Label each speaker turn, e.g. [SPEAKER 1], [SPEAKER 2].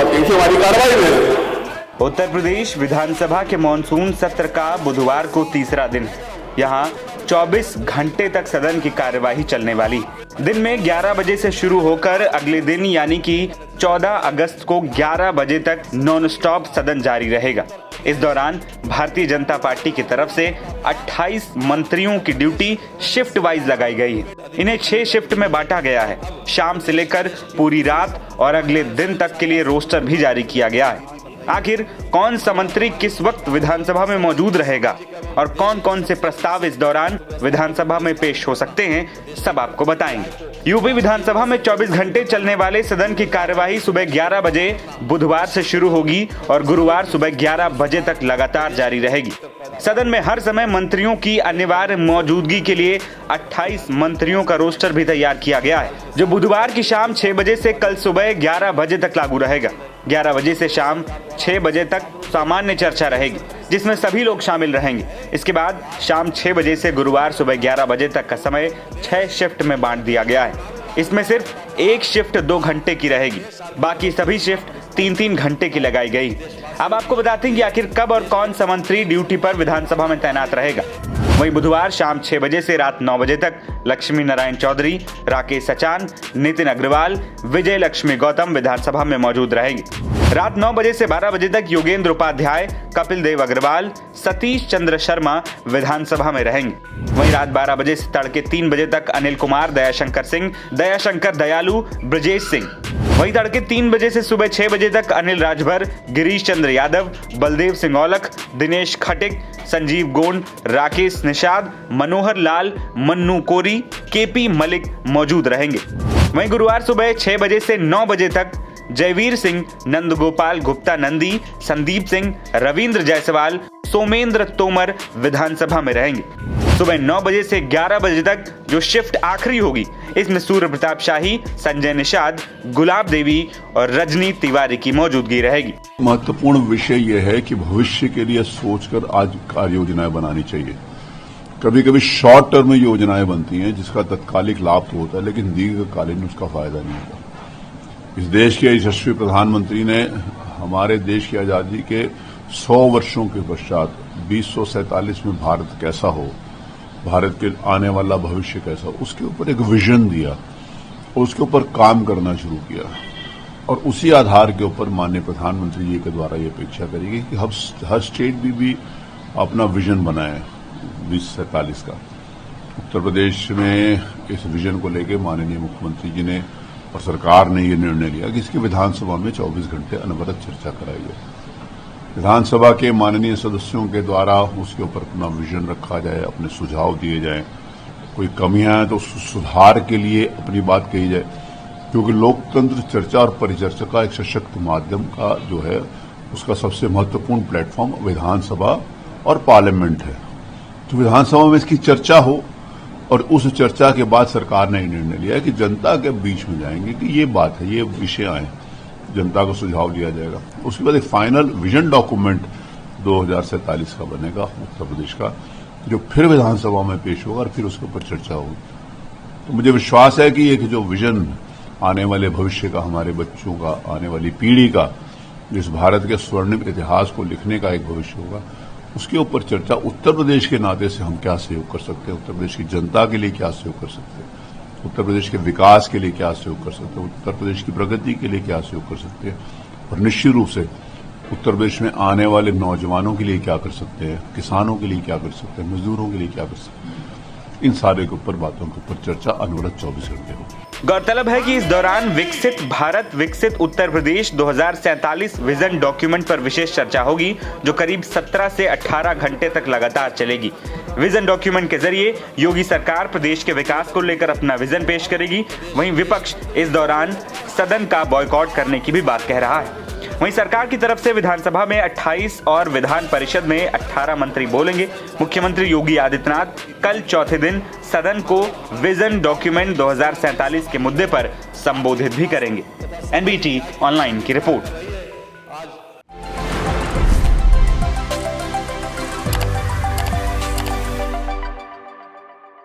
[SPEAKER 1] तेजी से हमारी कार्रवाई में।
[SPEAKER 2] उत्तर प्रदेश विधानसभा के मॉनसून सत्र का बुधवार को तीसरा दिन। यहाँ 24 घंटे तक सदन की कार्यवाही चलने वाली। दिन में 11 बजे से शुरू होकर अगले दिन यानी कि 14 अगस्त को 11 बजे तक नॉन स्टॉप सदन जारी रहेगा। इस दौरान भारतीय जनता पार्टी की तरफ से 28 मंत्रियों की ड्यूटी शिफ्ट वाइज लगाई गई है। इन्हें 6 शिफ्ट में बांटा गया है। शाम से लेकर पूरी रात और अगले दिन तक के लिए रोस्टर भी जारी किया गया है। आखिर कौन सा मंत्री किस वक्त विधानसभा में मौजूद रहेगा और कौन कौन से प्रस्ताव इस दौरान विधानसभा में पेश हो सकते हैं, सब आपको बताएंगे। यूपी विधानसभा में 24 घंटे चलने वाले सदन की कार्यवाही सुबह 11 बजे बुधवार से शुरू होगी और गुरुवार सुबह 11 बजे तक लगातार जारी रहेगी। सदन में हर समय मंत्रियों की अनिवार्य मौजूदगी के लिए 28 मंत्रियों का रोस्टर भी तैयार किया गया है, जो बुधवार की शाम 6 बजे से कल सुबह 11 बजे तक लागू रहेगा। 11 बजे से शाम 6 बजे तक सामान्य चर्चा रहेगी, जिसमें सभी लोग शामिल रहेंगे। इसके बाद शाम 6 बजे से गुरुवार सुबह 11 बजे तक का समय 6 शिफ्ट में बांट दिया गया है। इसमें सिर्फ एक शिफ्ट 2 घंटे की रहेगी, बाकी सभी शिफ्ट 3-3 घंटे की लगाई गई। अब आपको बताते हैं कि आखिर कब और कौन सा मंत्री ड्यूटी पर विधानसभा में तैनात रहेगा। वहीं बुधवार शाम 6 बजे से रात 9 बजे तक लक्ष्मी नारायण चौधरी, राकेश सचान, नितिन अग्रवाल, विजय लक्ष्मी गौतम विधानसभा में मौजूद रहेंगे। रात 9 बजे से 12 बजे तक योगेंद्र उपाध्याय, कपिल देव अग्रवाल, सतीश चंद्र शर्मा विधानसभा में रहेंगे। वहीं रात 12 बजे से तड़के 3 बजे तक अनिल कुमार, दयाशंकर सिंह, दयाशंकर दयालु, ब्रजेश सिंह। वहीं तड़के 3 बजे से सुबह 6 बजे तक अनिल राजभर, गिरीश चंद्र यादव, बलदेव सिंह औलख, दिनेश खटिक, संजीव गोंड, राकेश निषाद, मनोहर लाल, मन्नू कोरी, केपी मलिक मौजूद रहेंगे। वहीं गुरुवार सुबह 6 बजे से 9 बजे तक जयवीर सिंह, नंदगोपाल गुप्ता नंदी, संदीप सिंह, रविंद्र जायसवाल, सोमेंद्र तोमर विधानसभा में रहेंगे। सुबह 9 बजे से 11 बजे तक जो शिफ्ट आखिरी होगी, इसमें सूर्य प्रताप शाही, संजय निषाद, गुलाब देवी और रजनी तिवारी की मौजूदगी रहेगी।
[SPEAKER 3] महत्वपूर्ण विषय यह है कि भविष्य के लिए सोचकर आज कार्य योजनाएं बनानी चाहिए। कभी कभी शॉर्ट टर्म योजनाएं बनती हैं जिसका तत्कालिक लाभ तो होता है, लेकिन दीर्घकालीन उसका फायदा नहीं होता। इस देश के यशस्वी प्रधानमंत्री ने हमारे देश की आजादी के 100 वर्षों के पश्चात 2047 में भारत कैसा हो, भारत के आने वाला भविष्य कैसा हो, उसके ऊपर एक विजन दिया और उसके ऊपर काम करना शुरू किया। और उसी आधार के ऊपर माननीय प्रधानमंत्री जी के द्वारा ये अपेक्षा करेगी कि हर स्टेट भी अपना विजन बनाए 2047 का। उत्तर प्रदेश में इस विजन को लेकर माननीय मुख्यमंत्री जी ने और सरकार ने ये निर्णय लिया कि इसकी विधानसभा में 24 घंटे अनवरत चर्चा कराई है। विधानसभा के माननीय सदस्यों के द्वारा उसके ऊपर अपना विजन रखा जाए, अपने सुझाव दिए जाएं, कोई कमियां हैं तो उस सुधार के लिए अपनी बात कही जाए, क्योंकि लोकतंत्र चर्चा और परिचर्चा का एक सशक्त माध्यम का जो है उसका सबसे महत्वपूर्ण प्लेटफॉर्म विधानसभा और पार्लियामेंट है। तो विधानसभा में इसकी चर्चा हो और उस चर्चा के बाद सरकार ने निर्णय लिया कि जनता के बीच में जाएंगे कि ये बात है, ये विषय आए, जनता को सुझाव दिया जाएगा। उसके बाद एक फाइनल विजन डॉक्यूमेंट 2047 का बनेगा उत्तर प्रदेश का, जो फिर विधानसभा में पेश होगा और फिर उसके ऊपर चर्चा होगी। तो मुझे विश्वास है कि एक जो विजन आने वाले भविष्य का, हमारे बच्चों का, आने वाली पीढ़ी का, जिस भारत के स्वर्णिम इतिहास को लिखने का एक भविष्य होगा, उसके ऊपर चर्चा उत्तर प्रदेश के नाते से हम क्या सहयोग कर सकते हैं, उत्तर प्रदेश की जनता के लिए क्या सहयोग कर सकते हैं, उत्तर प्रदेश के विकास के लिए क्या सहयोग कर सकते हैं, उत्तर प्रदेश की प्रगति के लिए क्या सहयोग कर सकते हैं, और निश्चित रूप से उत्तर प्रदेश में आने वाले नौजवानों के लिए क्या कर सकते हैं, किसानों के लिए क्या कर सकते हैं, मजदूरों के लिए क्या कर सकते हैं। इन सारे के ऊपर बातों के ऊपर चर्चा अनवरत 24 घंटे होगी।
[SPEAKER 2] गौरतलब है कि इस दौरान विकसित भारत विकसित उत्तर प्रदेश 2047 विजन डॉक्यूमेंट पर विशेष चर्चा होगी, जो करीब 17 से 18 घंटे तक लगातार चलेगी। विजन डॉक्यूमेंट के जरिए योगी सरकार प्रदेश के विकास को लेकर अपना विजन पेश करेगी। वहीं विपक्ष इस दौरान सदन का बॉयकॉट करने की भी बात कह रहा है। वहीं सरकार की तरफ से विधानसभा में 28 और विधान परिषद में 18 मंत्री बोलेंगे। मुख्यमंत्री योगी आदित्यनाथ कल चौथे दिन सदन को विजन डॉक्यूमेंट 2047 के मुद्दे पर संबोधित भी करेंगे। एनबीटी ऑनलाइन की रिपोर्ट।